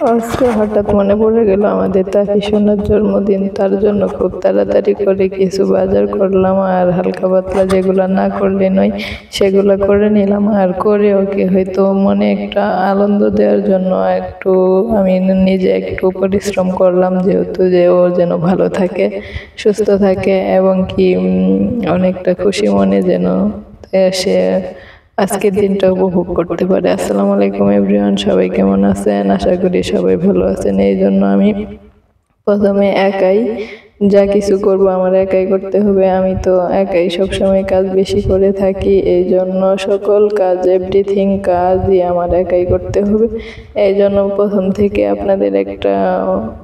আজকে হঠাৎ মনে পড়ে গেল আমাদের তাফি সোনার জন্মদিন, তার জন্য খুব তাড়াতাড়ি করে কিছু বাজার করলাম আর হালকা পাতলা যেগুলো না করলে নয় সেগুলো করে নিলাম। আর করে ওকে হয়তো মনে একটা আনন্দ দেওয়ার জন্য একটু আমি নিজে একটু পরিশ্রম করলাম, যেহেতু যে ও যেন ভালো থাকে, সুস্থ থাকে এবং কি অনেকটা খুশি মনে যেন সে আজকের দিনটা উপভোগ করতে পারে। আসসালামু আলাইকুম এভরিওয়ান, সবাই কেমন আছেন? আশা করি সবাই ভালো আছেন। এই জন্য আমি প্রথমে একাই যা কিছু করব আমার একাই করতে হবে। আমি তো একাই সবসময় কাজ বেশি করে থাকি, এই জন্য সকল কাজ এভরিথিং কাজই আমার একাই করতে হবে। এই জন্য প্রথম থেকে আপনাদের একটা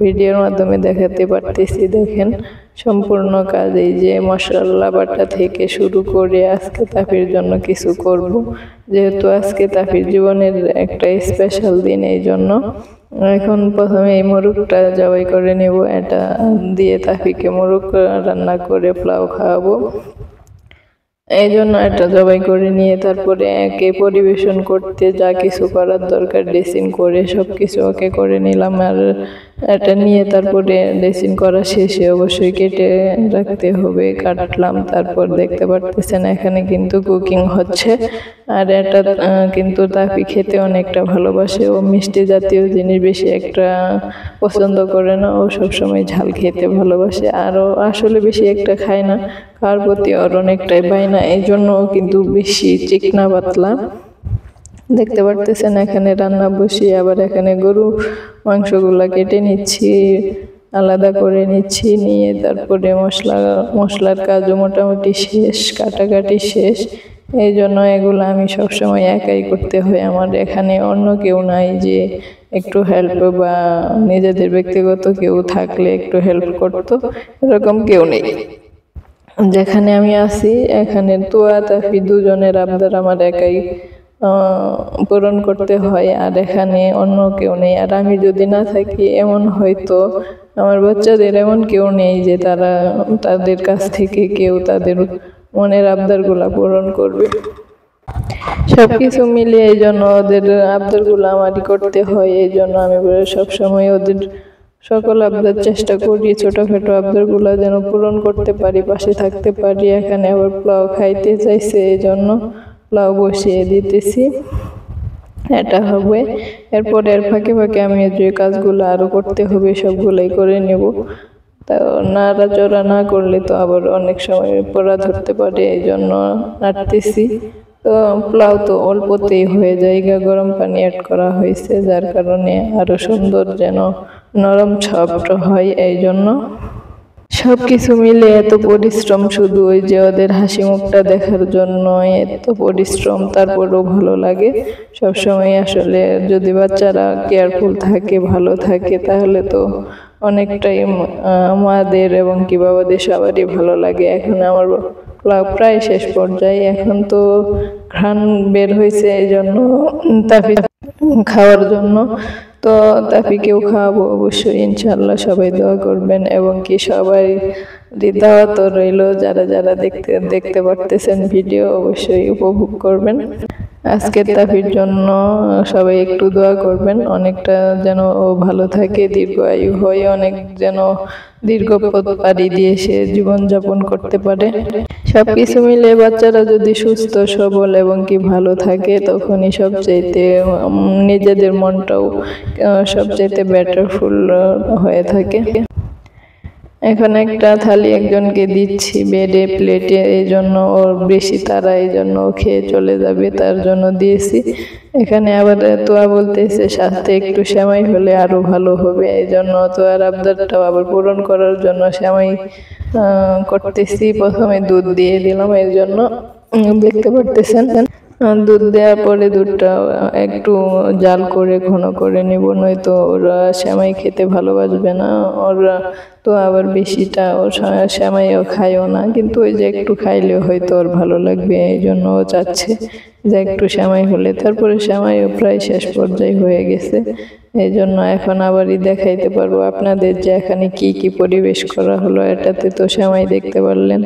ভিডিওর মাধ্যমে দেখাতে পারতেছি। দেখেন সম্পূর্ণ কাজ, এই যে মশলা বাটা থেকে শুরু করে আজকে তাফির জন্য কিছু করব, যেহেতু আজকে তাফির জীবনের একটা স্পেশাল দিন। এই জন্য এখন প্রথমে এই মোরগটা জবাই করে নেব, এটা দিয়ে তাফিকে মোরগ রান্না করে পোলাও খাওয়াবো। এই জন্য এটা জবাই করে নিয়ে তারপরে একে পরিবেশন করতে যা কিছু করার দরকার ড্রেসিং করে সব কিছু ওকে করে নিলাম। আর এটা নিয়ে তারপরে ড্রেসিং করা শেষে অবশ্যই কেটে রাখতে হবে, কাটলাম। তারপর দেখতে পারতেছেন এখানে কিন্তু কুকিং হচ্ছে। আর এটা কিন্তু তাফি খেতে অনেকটা ভালোবাসে, ও মিষ্টি জাতীয় জিনিস বেশি একটা পছন্দ করে না, ও সবসময় ঝাল খেতে ভালোবাসে। আর ও আসলে বেশি একটা খায় না, খাওয়ার প্রতি ওর অনেকটাই বায়না, এই জন্য কিন্তু বেশি চিকনা পাতলা। দেখতে পারতেছেন এখানে রান্না বসিয়ে আবার এখানে গরু মাংসগুলা কেটে নিচ্ছি, আলাদা করে নিচ্ছি, নিয়ে তারপরে মশলার কাজও মোটামুটি শেষ, কাটাকাটি শেষ। এই জন্য এগুলো আমি সবসময় একাই করতে হয় আমার। এখানে অন্য কেউ নাই যে একটু হেল্প বা নিজেদের ব্যক্তিগত কেউ থাকলে একটু হেল্প করতো, এরকম কেউ নেই। যেখানে আমি আছি এখানে তোয়া তাফি দুজনের আবদার আমার একাই পূরণ করতে হয়, আর এখানে অন্য কেউ নেই। আর আমি যদি না থাকি এমন হয়তো আমার বাচ্চাদের এমন কেউ নেই যে তাদের কাছ থেকে কেউ তাদের মনের আবদারগুলা পূরণ করবে। সবকিছু মিলিয়ে এই জন্য ওদের আবদারগুলো আমারই করতে হয়। এই জন্য আমি সবসময় ওদের সকল আবদার চেষ্টা করি, ছোটখাটো আবদারগুলো যেন পূরণ করতে পারি, পাশে থাকতে পারি। এখানে আবার পোলাও খাইতে চাইছে, এই জন্য পোলাও বসিয়ে দিতেছি, এটা হবে। এরপরে এর ফাঁকে ফাঁকে আমি যে কাজগুলো আরো করতে হবে সবগুলাই করে নেব। তা নাড়াচড়া না করলে তো আবার অনেক সময় পোড়া ধরতে পারে, এই জন্য নাড়তেছি। তো পোলাও তো অল্পতেই হয়ে যায়, গরম পানি অ্যাড করা হয়েছে, যার কারণে আরো সুন্দর যেন নরম সফট হয়। এই জন্য সব কিছু মিলে এত পরিশ্রম, শুধু ওই যে ওদের হাসি মুখটা দেখার জন্য এত পরিশ্রম, তারপরেও ভালো লাগে সবসময়। আসলে যদি বাচ্চারা কেয়ারফুল থাকে, ভালো থাকে, তাহলে তো অনেকটাই মাদের এবং কি বাবাদের সবারই ভালো লাগে। এখন আমার প্রায় শেষ পর্যায়ে, এখন তো ঘ্রাণ বের হয়েছে, এই জন্য তাফি খাওয়ার জন্য। তো তাফিকেও খাওয়াবো অবশ্যই ইনশাআল্লাহ, সবাই দোয়া করবেন এবং কি সবাই দাওয়াত রইল, যারা যারা দেখতে পারতেছেন ভিডিও অবশ্যই উপভোগ করবেন। আজকের তাফির জন্য সবাই একটু দোয়া করবেন, অনেকটা যেন ও ভালো থাকে, দীর্ঘ আয়ু হয়, অনেক যেন দীর্ঘ পথ পাড়ি দিয়ে সে জীবনযাপন করতে পারে। সবকিছু মিলে বাচ্চারা যদি সুস্থ সবল এবং কি ভালো থাকে, তখনই সবচাইতে নিজেদের মনটাও সবচাইতে বেটারফুল হয়ে থাকে। এখন একটা থালি একজনকে দিচ্ছি বেডে প্লেটে, এই জন্য ওর বেশি তারা, এই জন্য ও খেয়ে চলে যাবে, তার জন্য দিয়েছি। এখানে আবার তোয়া বলতেছে সাথে একটু সেমাই হলে আরো ভালো হবে, এই জন্য তোয়ার আবদারটাও আবার পূরণ করার জন্য সেমাই করতেছি। প্রথমে দুধ দিয়ে দিলাম, এর জন্য দেখতে পারতেছেন দুধ দেওয়ার পরে দুধটা একটু জাল করে ঘন করে নেব, নয়তো ওরা সেমাই খেতে ভালোবাসবে না। ওরা তো আবার বেশিটা ওর সেমাইও খায়ও না, কিন্তু ওই যে একটু খাইলেও হয়তো ওর ভালো লাগবে, এই জন্য ও চাচ্ছে যে একটু সেমাই হলে। তারপরে সেমাইও প্রায় শেষ পর্যায়ে হয়ে গেছে, এই জন্য এখন আবারই দেখাইতে পারবো আপনাদের যে এখানে কি কি পরিবেশ করা হলো। এটাতে তো সেমাই দেখতে পারলেন,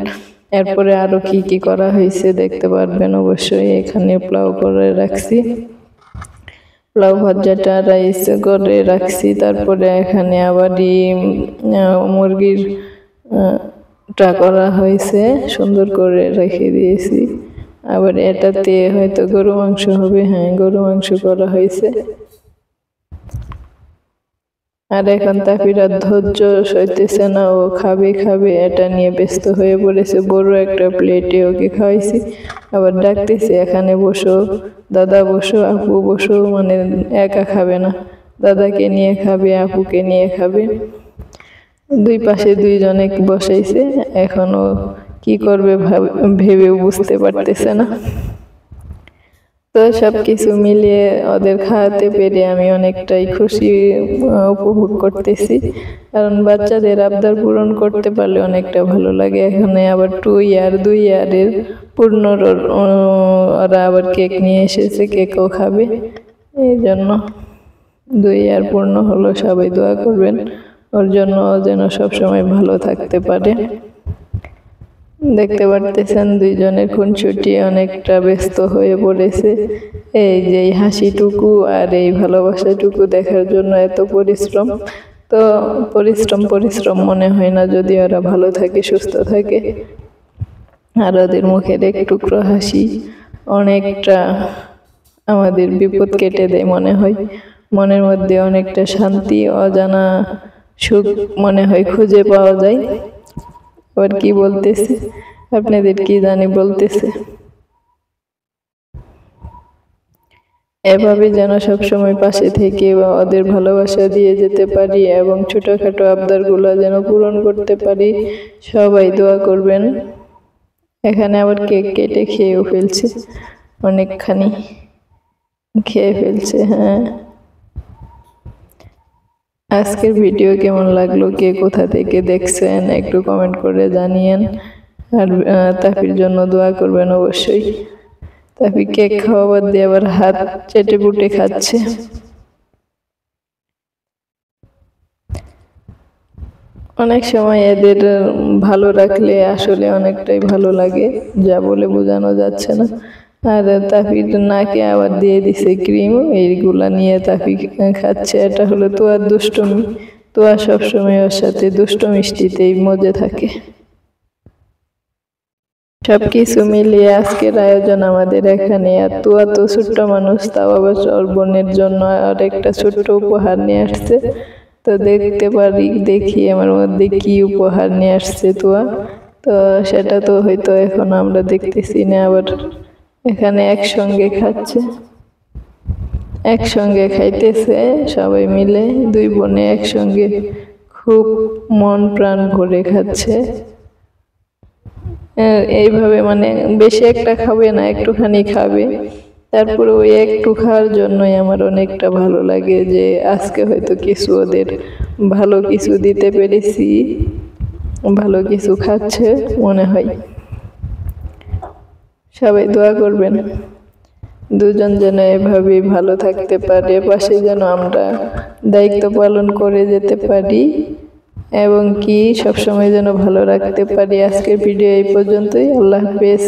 এরপরে আরো কি কি করা হয়েছে দেখতে পারবেন অবশ্যই। এখানে পোলাও করে রাখছি, পোলাও ভাজাটা রাইস করে রাখছি। তারপরে এখানে আবারই মুরগির টা করা হয়েছে, সুন্দর করে রেখে দিয়েছি। আবার এটাতে হয়তো গরু মাংস হবে, হ্যাঁ গরু মাংস করা হয়েছে। আর এখন তাফির আর ধৈর্য সইতেছে না, ও খাবে খাবে এটা নিয়ে ব্যস্ত হয়ে পড়েছে। বড় একটা প্লেটে ওকে খাওয়াইছি, আবার ডাকতেছি এখানে বসো, দাদা বসো, আপু বসো, মানে একা খাবে না, দাদাকে নিয়ে খাবে, আপুকে নিয়ে খাবে। দুই পাশে দুইজনে বসাইছে, এখনো কি করবে ভেবেও বুঝতে পারতেছে না। তো সবকিছু মিলিয়ে ওদের খাওয়াতে পেরে আমি অনেকটাই খুশি উপভোগ করতেছি, কারণ বাচ্চাদের আবদার পূরণ করতে পারলে অনেকটা ভালো লাগে। এখানে আবার 2 ইয়ার 2 ইয়ারের পূর্ণ ওরা আবার কেক নিয়ে এসেছে, কেকও খাবে, এই জন্য 2 ইয়ার পূর্ণ হলো। সবাই দোয়া করবেন ওর জন্য, যেন সবসময় ভালো থাকতে পারে। দেখতে পারতেছেন দুইজনের খুনসুটি অনেকটা ব্যস্ত হয়ে পড়েছে। এই যে হাসিটুকু আর এই ভালোবাসাটুকু দেখার জন্য এত পরিশ্রম, তো পরিশ্রম মনে হয় না যদি ওরা ভালো থাকে, সুস্থ থাকে। আর ওদের মুখের এক টুকরো হাসি অনেকটা আমাদের বিপদ কেটে দেয় মনে হয়। মনের মধ্যে অনেকটা শান্তি, অজানা সুখ মনে হয় খুঁজে পাওয়া যায়। আবার কি বলতেছে আপনাদের কি জানি বলতেছে। এভাবে যেন সবসময় পাশে থেকে ওদের ভালোবাসা দিয়ে যেতে পারি এবং ছোটখাটো আবদারগুলো যেন পূরণ করতে পারি। সবাই দোয়া করবেন। এখানে আবার কেক কেটে খেয়েও ফেলছে, অনেকখানি খেয়ে ফেলছে। হ্যাঁ, আজকের ভিডিও কেমন লাগলো, কে কোথা থেকে দেখছেন একটু কমেন্ট করে জানিয়েন। আর তাফির জন্য দোয়া করবেন অবশ্যই। তাফি কেক খাওয়া বাদ দিয়ে আবার হাত চেটে পুটে খাচ্ছে। অনেক সময় এদের ভালো রাখলে আসলে অনেকটাই ভালো লাগে, যা বলে বোঝানো যাচ্ছে না। আর তাফির নাকে আবার দিয়ে দিছে ক্রিম, এইগুলা নিয়ে তাফি খাচ্ছে। এটা হলো তোয়ার দুষ্টুমি, তোয়া সবসময় ওর সাথে দুষ্ট মিষ্টিতেই মজে থাকে। সবকিছু মিলিয়ে আজকের আয়োজন আমাদের এখানে। আর তোয়া তো ছোট্ট মানুষ, তাও আবার ওর বোনের জন্য আর একটা ছোট্ট উপহার নিয়ে আসছে। তো দেখতে পারি, দেখি আমার মধ্যে কি উপহার নিয়ে আসছে তোয়া। তো সেটা তো হয়তো এখন আমরা দেখতেছি না। আবার এখানে একসঙ্গে খাচ্ছে, একসঙ্গে খাইতেছে সবাই মিলে, 2 বোনে একসঙ্গে খুব মন প্রাণ ভরে খাচ্ছে। এইভাবে মানে বেশি একটা খাবে না, একটুখানি খাবে। তারপরে ওই একটু খাওয়ার জন্যই আমার অনেকটা ভালো লাগে যে আজকে হয়তো কিছু ওদের ভালো কিছু দিতে পেরেছি, ভালো কিছু খাচ্ছে মনে হয়। সবাই দোয়া করবেন দুজন যেন এভাবে ভালো থাকতে পারে, পাশে যেন আমরা দায়িত্ব পালন করে যেতে পারি এবং কি সবসময় যেন ভালো রাখতে পারি। আজকের ভিডিও এই পর্যন্তই। আল্লাহ হাফেজ।